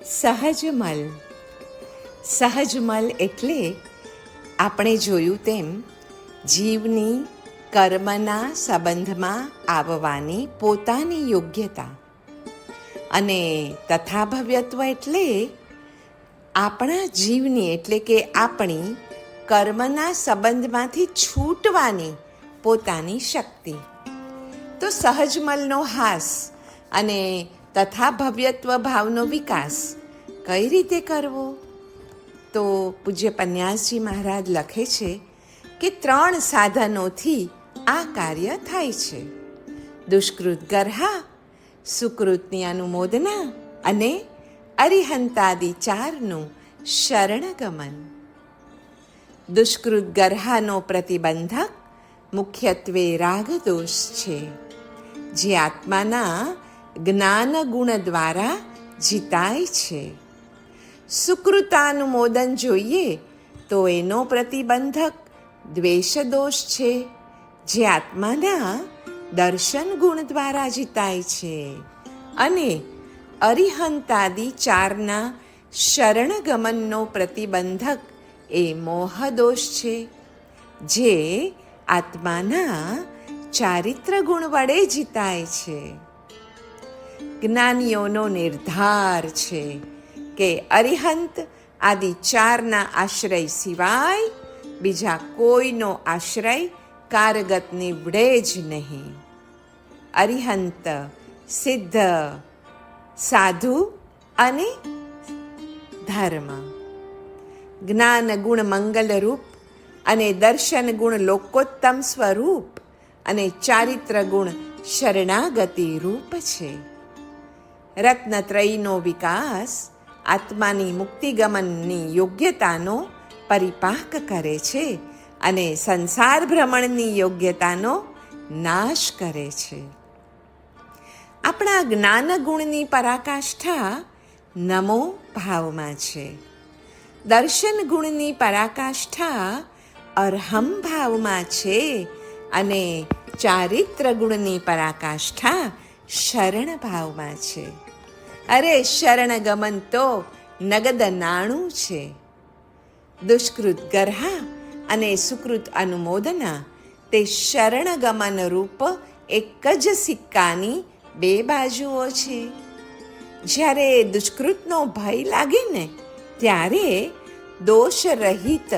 સહજમલ. સહજમલ એટલે આપણે જોયું તેમ જીવની કર્મના સંબંધમાં આવવાની પોતાની યોગ્યતા, અને તથાભવ્યત્વ એટલે આપણા જીવની એટલે કે આપણી કર્મના સંબંધમાંથી છૂટવાની પોતાની શક્તિ. તો સહજમલનો હાસ અને તથાભવ્યત્વ ભાવનો વિકાસ કઈ રીતે કરવો? તો પૂજ્ય પન્યાસજી મહારાજ લખે છે કે 3 સાધનોથી આ કાર્ય થાય છે: દુષ્કૃત ગર્હા, સુકૃતની અનુમોદના અને અરિહંતાદિ 4નું શરણગમન. દુષ્કૃત ગર્હાનો પ્રતિબંધક મુખ્યત્વે રાગદોષ છે, જે આત્માના જ્ઞાન ગુણ દ્વારા જીતાય છે. સુકૃતાનુમોદન જોઈએ તો એનો પ્રતિબંધક દ્વેષદોષ છે, જે આત્માના દર્શન ગુણ દ્વારા જીતાય છે. અને અરિહંતાદિ 4ના શરણગમનનો પ્રતિબંધક એ મોહદોષ છે, જે આત્માના ચારિત્ર ગુણ વડે જીતાય છે. જ્ઞાનીઓનો નિર્ધાર છે કે અરિહંત આદિ 4ના આશ્રય સિવાય બીજા કોઈનો આશ્રય કારગત નીવડે જ નહીં. અરિહંત, સિદ્ધ, સાધુ અને ધર્મ. જ્ઞાન ગુણ મંગલરૂપ અને દર્શન ગુણ લોકોત્તમ સ્વરૂપ અને ચારિત્ર ગુણ શરણાગતિ રૂપ છે. રત્નત્રયીનો વિકાસ આત્માની મુક્તિગમનની યોગ્યતાનો પરિપાક કરે છે અને સંસાર ભ્રમણની યોગ્યતાનો નાશ કરે છે. આપણા જ્ઞાન ગુણની પરાકાષ્ઠા નમો ભાવમાં છે. દર્શન ગુણની પરાકાષ્ઠા અર્હમ ભાવમાં છે અને ચારિત્ર ગુણની પરાકાષ્ઠા શરણ ભાવમાં છે. અરે શરણગમન તો નગદ નાણું છે. દુષ્કૃત ગર્હા અને સુકૃત અનુમોદના તે શરણગમન રૂપ એક જ સિક્કાની 2 બાજુઓ છે. જ્યારે દુષ્કૃતનો ભય લાગે ને ત્યારે દોષરહિત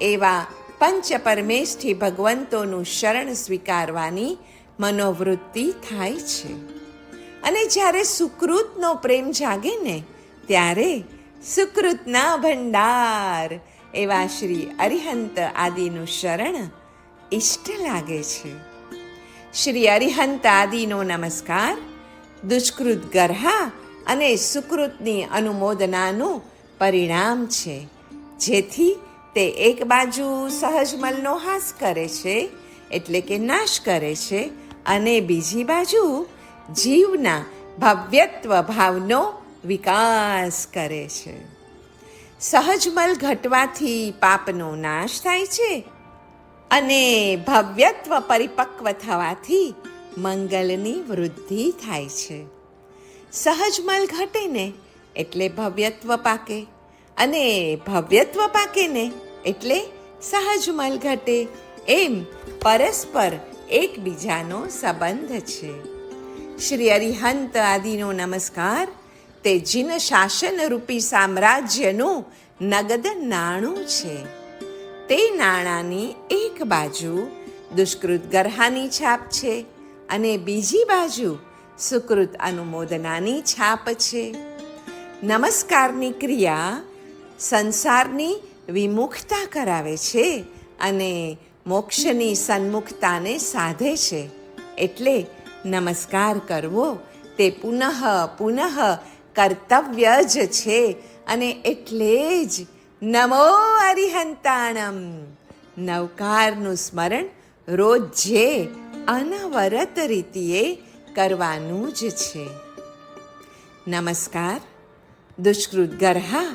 એવા પંચ પરમેષ્ઠી ભગવંતોનું શરણ સ્વીકારવાની મનોવૃત્તિ થાય છે. અને જ્યારે સુકૃતનો પ્રેમ જાગે ને ત્યારે સુકૃતના ભંડાર એવા શ્રી અરિહંત આદિનું શરણ ઇષ્ટ લાગે છે. શ્રી અરિહંત આદિનો નમસ્કાર દુષ્કૃત ગર્હા અને સુકૃતની અનુમોદનાનું પરિણામ છે, જેથી તે એક બાજુ સહજમલનો હાસ કરે છે એટલે કે નાશ કરે છે, અને બીજી બાજુ જીવના ભવ્યત્વ ભાવનો વિકાસ કરે છે. સહજમલ ઘટવાથી પાપનો નાશ થાય છે અને ભવ્યત્વ પરિપક્વ થવાથી મંગલની વૃદ્ધિ થાય છે. સહજમલ ઘટે ને એટલે ભવ્યત્વ પાકે, અને ભવ્યત્વ પાકે ને એટલે સહજમલ ઘટે. એમ પરસ્પર એકબીજાનો સંબંધ છે. શ્રી અરિહંત આદિનો નમસ્કાર તે જીન શાસન રૂપી સામ્રાજ્યનું નગદ નાણું છે. તે નાણાની એક બાજુ દુષ્કૃત ગર્હાની છાપ છે અને બીજી બાજુ સુકૃત અનુમોદનાની છાપ છે. નમસ્કારની ક્રિયા સંસારની વિમુખતા કરાવે છે અને મોક્ષની સન્મુખતાને સાધે છે. એટલે નમસ્કાર કરવો તે પુનઃ પુનઃ કર્તવ્ય જ છે, અને એટલે જ નમો અરિહંતાણમ નવકારનું સ્મરણ રોજે અનવરત રીતિએ કરવાનું જ છે. નમસ્કાર દુષ્કૃત ગર્હા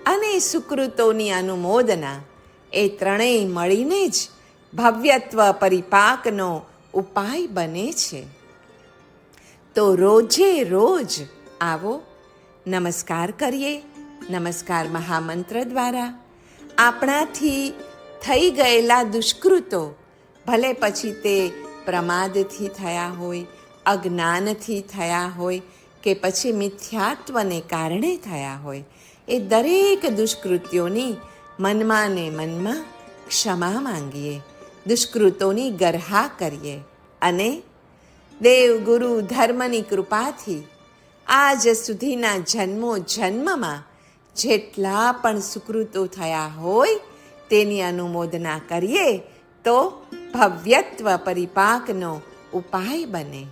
અને સુકૃતોની અનુમોદના એ ત્રણેય મળીને જ ભવ્યત્વ પરિપાકનો ઉપાય બને છે. તો રોજે રોજ આવો નમસ્કાર કરીએ. નમસ્કાર મહામંત્ર દ્વારા આપણાથી થઈ ગયેલા દુષ્કૃતો, ભલે પછી તે પ્રમાદથી થયા હોય, અજ્ઞાનથી થયા હોય કે પછી મિથ્યાત્વને કારણે થયા હોય, એ દરેક દુષ્કૃત્યોની મનમાં ને મનમાં ક્ષમા માંગીએ, દુષ્કૃતોની ગરહા કરીએ અને દેવ ગુરુ ધર્મની કૃપાથી આજ સુધીના જન્મો જન્મમાં જેટલા પણ સુકૃતો થયા હોય તેની અનુમોદના કરીએ તો ભવ્યત્વ પરિપાકનો ઉપાય બને.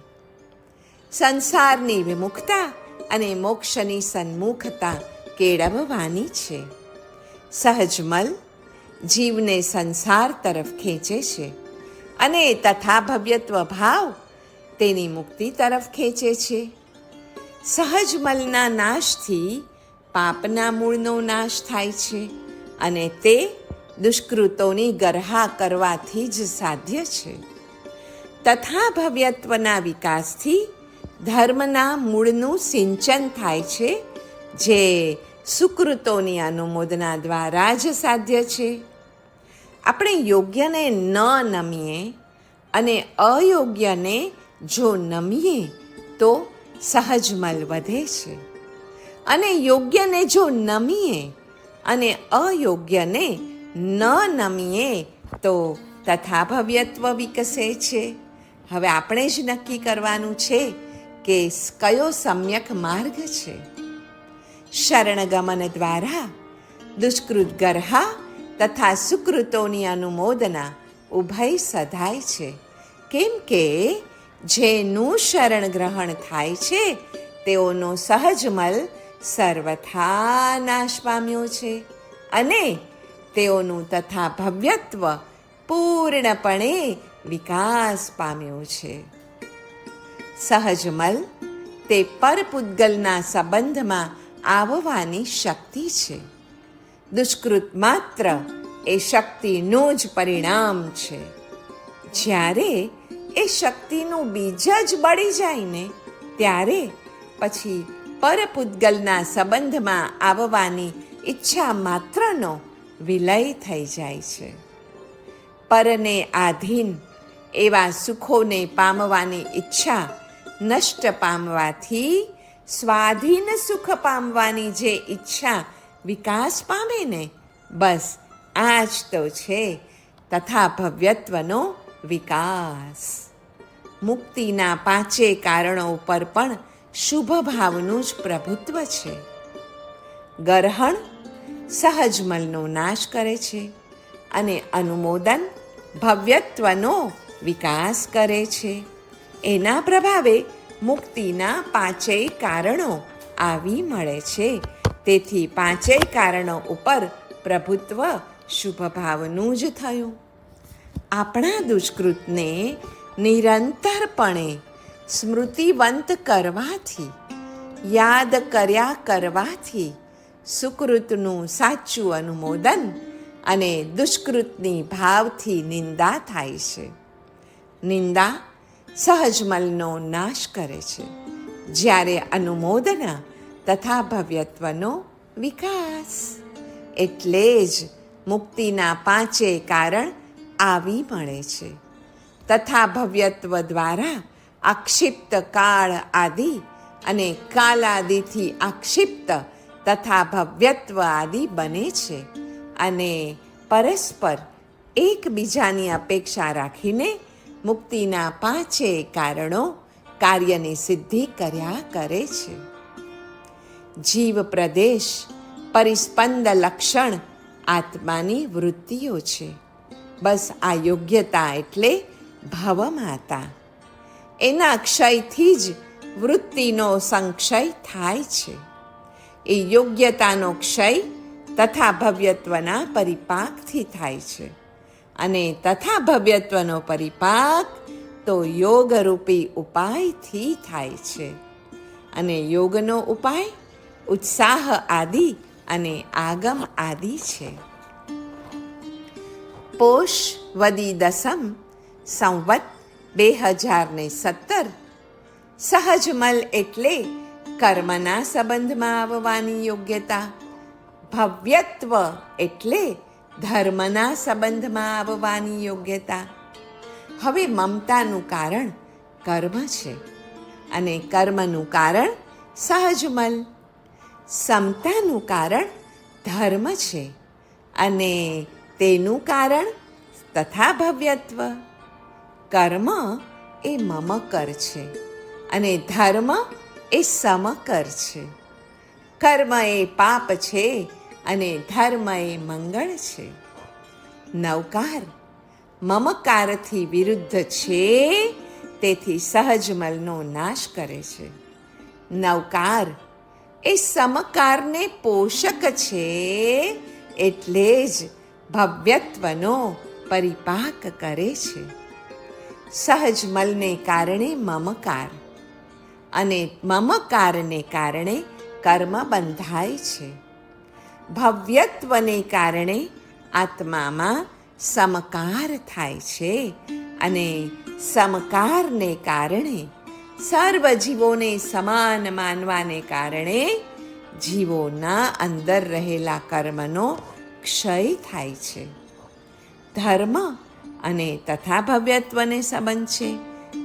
સંસારની વિમુખતા અને મોક્ષની સન્મુખતા કેળવવાની છે. સહજમલ જીવને સંસાર તરફ ખેંચે છે અને તથા ભવ્યત્વ ભાવ તેની મુક્તિ તરફ ખેંચે છે. સહજમલના નાશથી પાપના મૂળનો નાશ થાય છે અને તે દુષ્કૃતોની ગરહા કરવાથી જ સાધ્ય છે. તથા ભવ્યત્વના વિકાસથી ધર્મના મૂળનું સિંચન થાય છે, જે સુકૃતોની અનુમોદના દ્વારા જ સાધ્ય છે. આપણે યોગ્યને ન નમીએ અને અયોગ્યને જો નમીએ તો સહજમલ વધે છે, અને યોગ્યને જો નમીએ અને અયોગ્યને ન નમીએ તો તથા ભવ્યત્વ વિકસે છે. હવે આપણે જ નક્કી કરવાનું છે કે કયો સમ્યક માર્ગ છે. શરણગમન દ્વારા દુષ્કૃત ગરહા તથા સુકૃતોની અનુમોદના ઉભય સધાય છે, કેમ કે જેનું શરણ ગ્રહણ થાય છે તેઓનો સહજમલ સર્વથા નાશ પામ્યો છે અને તેઓનું તથા ભવ્યત્વ પૂર્ણપણે વિકાસ પામ્યો છે. સહજમલ તે પરપુદ્ગલના સંબંધમાં આવવાની શક્તિ છે. દુષ્કૃત માત્ર એ શક્તિનું જ પરિણામ છે. જ્યારે એ શક્તિનું બીજ જ બળી જાય ને ત્યારે પછી પરપુદ્ગલના સંબંધમાં આવવાની ઈચ્છા માત્રનો વિલય થઈ જાય છે. પરને આધીન એવા સુખોને પામવાની ઈચ્છા નષ્ટ પામવાથી સ્વાધીન સુખ પામવાની જે ઈચ્છા વિકાસ પામે ને, બસ આ જ તો છે તથા ભવ્યત્વનો વિકાસ. મુક્તિના પાંચે કારણો ઉપર પણ શુભ ભાવનું જ પ્રભુત્વ છે. ગરહણ સહજમલનો નાશ કરે છે અને અનુમોદન ભવ્યત્વનો વિકાસ કરે છે. એના પ્રભાવે મુક્તિના પાંચેય કારણો આવી મળે છે. તેથી પાંચેય કારણો ઉપર પ્રભુત્વ શુભ ભાવનું જ થયું. આપણા દુષ્કૃતને નિરંતરપણે સ્મૃતિવંત કરવાથી, યાદ કર્યા કરવાથી સુકૃતનું સાચું અનુમોદન અને દુષ્કૃતની ભાવથી નિંદા થાય છે. નિંદા સહજમલનો નાશ કરે છે, જ્યારે અનુમોદના તથા ભવ્યત્વનો વિકાસ. એટલે જ મુક્તિના પાંચે કારણ આવી મળે છે. તથા ભવ્યત્વ દ્વારા આક્ષિપ્ત કાળ આદિ અને કાલાદિથી આક્ષિપ્ત તથા ભવ્યત્વ આદિ બને છે અને પરસ્પર એકબીજાની અપેક્ષા રાખીને મુક્તિના પાંચે કારણો કાર્યની સિદ્ધિ કર્યા કરે છે. જીવ પ્રદેશ પરિસ્પંદ લક્ષણ આત્માની વૃત્તિઓ છે. બસ આ યોગ્યતા એટલે ભવમાતા. એના ક્ષયથી જ વૃત્તિનો સંક્ષય થાય છે. એ યોગ્યતાનો ક્ષય તથા ભવ્યત્વના પરિપાકથી થાય છે અને તથા ભવ્યત્વનો પરિપાક તો યોગરૂપી ઉપાયથી થાય છે. અને યોગનો ઉપાય ઉત્સાહ આદિ અને આગમ આદિ છે. પોષ વદી દસમ સંવત 2017 સહજમલ એટલે કર્મના સંબંધમાં આવવાની યોગ્યતા. ભવ્યત્વ એટલે ધર્મના સંબંધમાં આવવાની યોગ્યતા. હવે મમતાનું કારણ કર્મ છે અને કર્મનું કારણ સહજમલ. સમતાનું કારણ ધર્મ છે અને તેનું કારણ તથા ભવ્યત્વ. કર્મ એ મમકર છે અને ધર્મ એ સમકર છે. કર્મ એ પાપ છે અને ધર્મ એ મંગળ છે. નવકાર મમકારથી વિરુદ્ધ છે, તેથી સહજમલનો નાશ કરે છે. નવકાર એ સમકારને પોષક છે, એટલે જ ભવ્યત્વનો પરિપાક કરે છે. સહજમલને કારણે મમકાર અને મમકારને કારણે કર્મ બંધાય છે. ભવ્યત્વને કારણે આત્મામાં સમકાર થાય છે અને સમકારને કારણે સર્વ જીવોને સમાન માનવાને કારણે જીવોના અંદર રહેલા કર્મનો ક્ષય થાય છે. ધર્મ અને તથા ભવ્યત્વને સંબંધ છે,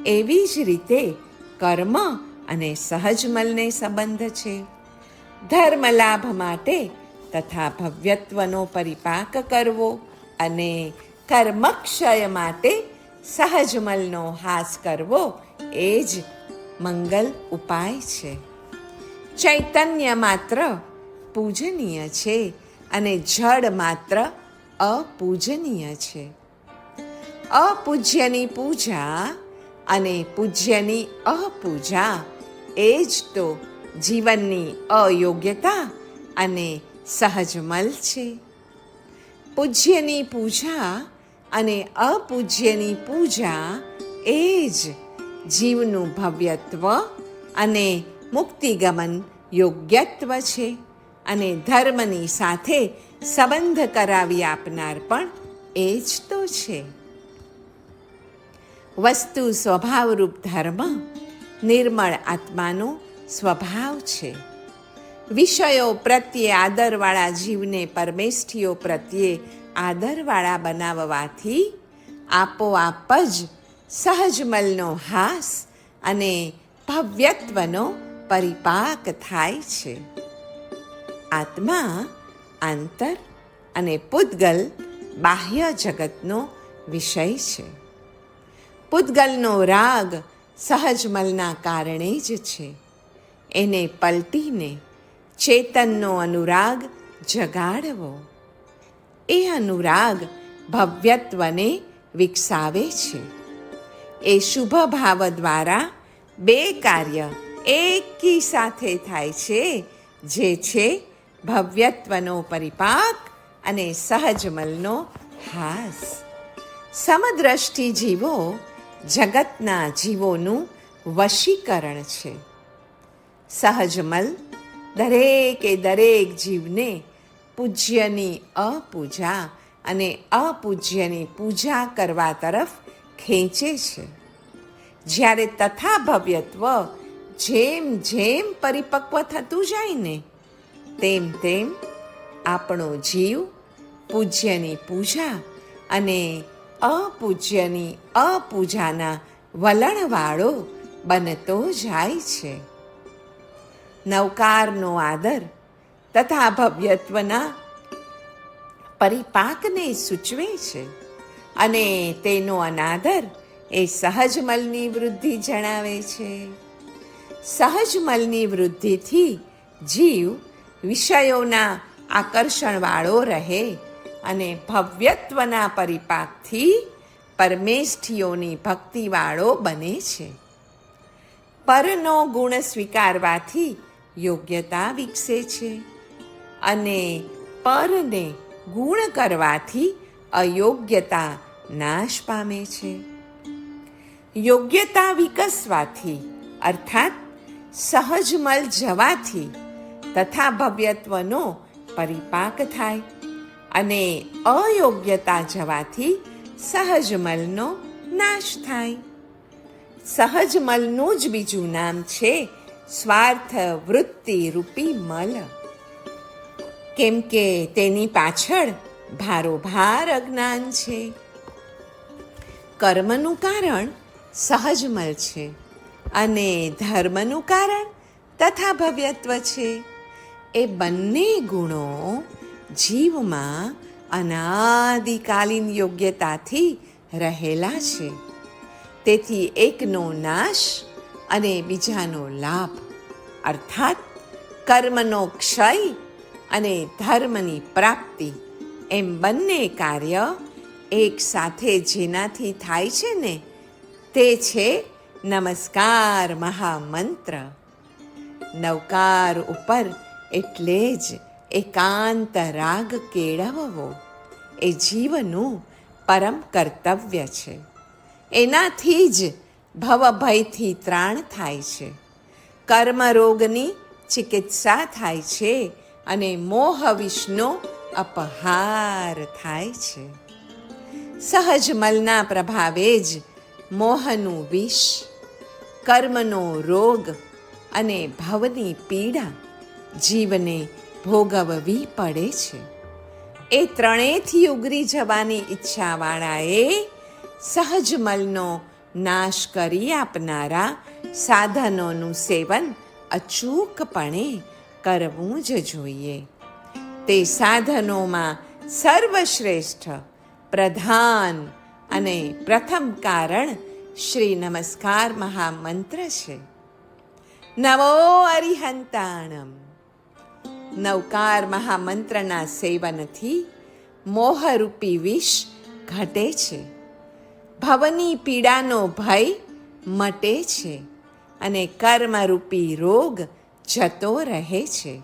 એવી જ રીતે કર્મ અને સહજમલને સંબંધ છે. ધર્મ લાભ માટે તથા ભવ્યત્વનો પરિપાક કરવો અને કર્મક્ષય માટે સહજમલનો હાસ કરવો એ જ મંગલ ઉપાય છે. ચૈતન્ય માત્ર પૂજનીય છે અને જડ માત્ર અપૂજનીય છે. અપૂજ્યની પૂજા અને પૂજ્યની અપૂજા એ જ તો જીવનની અયોગ્યતા અને સહજમલ છે. પૂજ્યની પૂજા અને અપૂજ્યની પૂજા એ જ જીવનું ભવ્યત્વ અને મુક્તિગમન યોગ્યત્વ છે અને ધર્મની સાથે સંબંધ કરાવી આપનાર પણ એ જ તો છે. વસ્તુ સ્વભાવરૂપ ધર્મ નિર્મળ આત્માનો સ્વભાવ છે. વિષયો પ્રત્યે આદરવાળા જીવને પરમેષ્ઠીઓ પ્રત્યે આદરવાળા બનાવવાથી આપોઆપ જ સહજમલનો હાસ અને ભવ્યત્વનો પરિપાક થાય છે. આત્મા આંતર અને પૂતગલ બાહ્ય જગતનો વિષય છે. પૂતગલનો રાગ સહજમલના કારણે જ છે. એને પલટીને ચેતનનો અનુરાગ જગાડવો. એ અનુરાગ ભવ્યત્વને વિકસાવે છે. એ શુભ ભાવ દ્વારા બે કાર્ય એકી સાથે થાય છે, જે છે ભવ્યત્વનો પરિપાક અને સહજમલનો હાસ. સમદ્રષ્ટિ જીવો જગતના જીવોનું વશીકરણ છે. સહજમલ દરેકે દરેક જીવને પૂજ્યની અપૂજા અને અપૂજ્યની પૂજા કરવા તરફ ખેંચે છે. જ્યારે તથા ભવ્યત્વ જેમ જેમ પરિપક્વ થતું જાય ને, તેમ તેમ આપણો જીવ પૂજ્યની પૂજા અને અપૂજ્યની અપૂજાના વલણવાળો બનતો જાય છે. નવકારનો આદર તથા ભવ્યત્વના પરિપાકને સૂચવે છે અને તેનો અનાદર એ સહજમલની વૃદ્ધિ જણાવે છે. સહજમલની વૃદ્ધિથી જીવ વિષયોના આકર્ષણવાળો રહે અને ભવ્યત્વના પરિપાકથી પરમેષ્ઠીઓની ભક્તિવાળો બને છે. પરનો ગુણ સ્વીકારવાથી યોગ્યતા વિકસે છે અને પરને ગુણ કરવાથી અયોગ્યતા નાશ પામે છે. યોગ્યતા વિકસવાથી અર્થાત સહજમલ જવાથી તથા ભવ્યત્વનો પરિપાક થાય અને અયોગ્યતા જવાથી સહજમલનો નાશ થાય. સહજમલનું જ બીજું નામ છે સ્વાર્થ વૃત્તિ રૂપી મલ. કેમ કે તેની પાછળ ભારોભાર અજ્ઞાન છે. કર્મનું કારણ સહજમલ છે અને ધર્મનું કારણ તથા ભવ્યત્વ છે. એ બંને ગુણો જીવમાં અનાદિકાલીન યોગ્યતાથી રહેલા છે. તેથી એકનો નાશ અને બીજાનો લાભ, અર્થાત કર્મનો ક્ષય અને ધર્મની પ્રાપ્તિ, એમ બંને કાર્ય એક સાથે જેનાથી થાય છે ને, તે છે નમસ્કાર મહામંત્ર. નવકાર ઉપર એટલે જ એકાંત રાગ કેળવવો એ જીવનું પરમ કર્તવ્ય છે. એનાથી જ ભવભયથી ત્રાણ થાય છે, કર્મરોગની ચિકિત્સા થાય છે અને મોહ વિષનો અપહાર થાય છે. સહજ મલના પ્રભાવે જ મોહનું વિષ, કર્મનો રોગ અને ભવની પીડા જીવને ભોગવવી પડે છે. એ ત્રણેયથી ઉગરી જવાની ઈચ્છાવાળાએ સહજ મલનો નાશ કરી આપનારા સાધનોનું સેવન અચૂકપણે કરવું જ જોઈએ. તે સાધનોમાં સર્વશ્રેષ્ઠ, પ્રધાન અને પ્રથમ કારણ શ્રી નમસ્કાર મહામંત્ર છે. નમો અરિહંતાણમ. નવકાર મહામંત્રના સેવનથી મોહરૂપી વિષ ઘટે છે, ભવની પીડાનો ભય મટે છે અને કર્મરૂપી રોગ જતો રહે છે.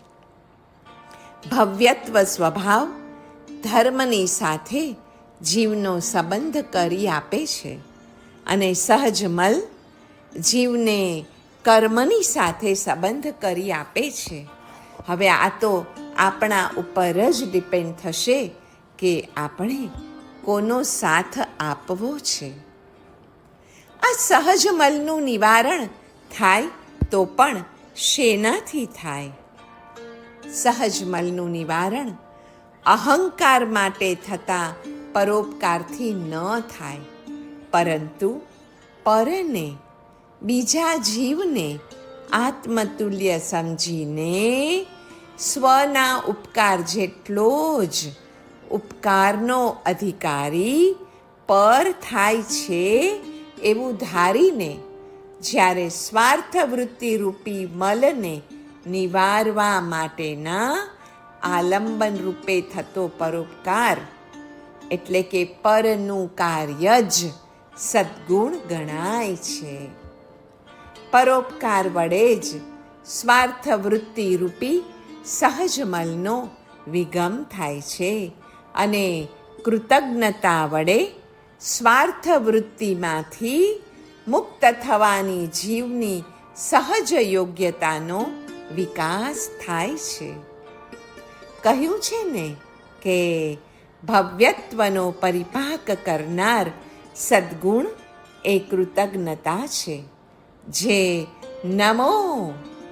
ભવ્યત્વ સ્વભાવ ધર્મની સાથે જીવનો સંબંધ કરી આપે છે અને સહજ મલ જીવને કર્મની સાથે સંબંધ કરી આપે છે. હવે આ તો આપણા ઉપર જ ડિપેન્ડ થશે કે આપણે કોનો સાથ આપવો છે. આ સહજ મલનું નિવારણ થાય તો પણ શેનાથી થાય? સહજ મલનું નિવારણ અહંકાર માટે થતા પરોપકારથી ન થાય, પરંતુ પરને, બીજા જીવને આત્મતુલ્ય સમજીને સ્વના ઉપકાર જેટલો જ ઉપકારનો અધિકારી પર થાય છે એવું ધારીને જ્યારે સ્વાર્થ વૃત્તિ રૂપી મલને નિવારવા માટેના આલંબન રૂપે થતો પરોપકાર એટલે કે પરનું કાર્ય જ સદ્ગુણ ગણાય છે. પરોપકાર વડે જ સ્વાર્થ વૃત્તિ રૂપી સહજ મલનો વિગમ થાય છે અને કૃતજ્ઞતા વડે સ્વાર્થ વૃત્તિમાંથી મુક્ત થવાની જીવની સહજ યોગ્યતાનો વિકાસ થાય છે. કહ્યું છે ને કે ભવ્યત્વનો પરિપાક કરનાર સદ્ગુણ એ કૃતજ્ઞતા છે, જે નમો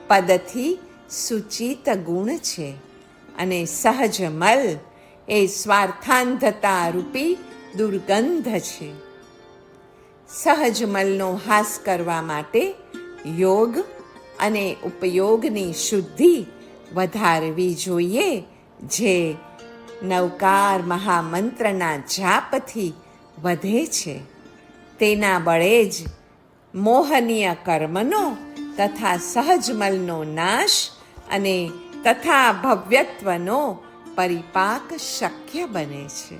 પદથી સૂચિત ગુણ છે અને સહજ મલ એ સ્વાર્થાંધતા રૂપી દુર્ગંધ છે. સહજ મલનો હાસ કરવા માટે યોગ અને ઉપયોગની શુદ્ધિ વધારવી જોઈએ, જે નવકાર મહામંત્રના જાપથી વધે છે. તેના બળે જ મોહનીય કર્મનો તથા સહજ મલનો નાશ અને તથા ભવ્યત્વનો પરિપાક શક્ય બને છે.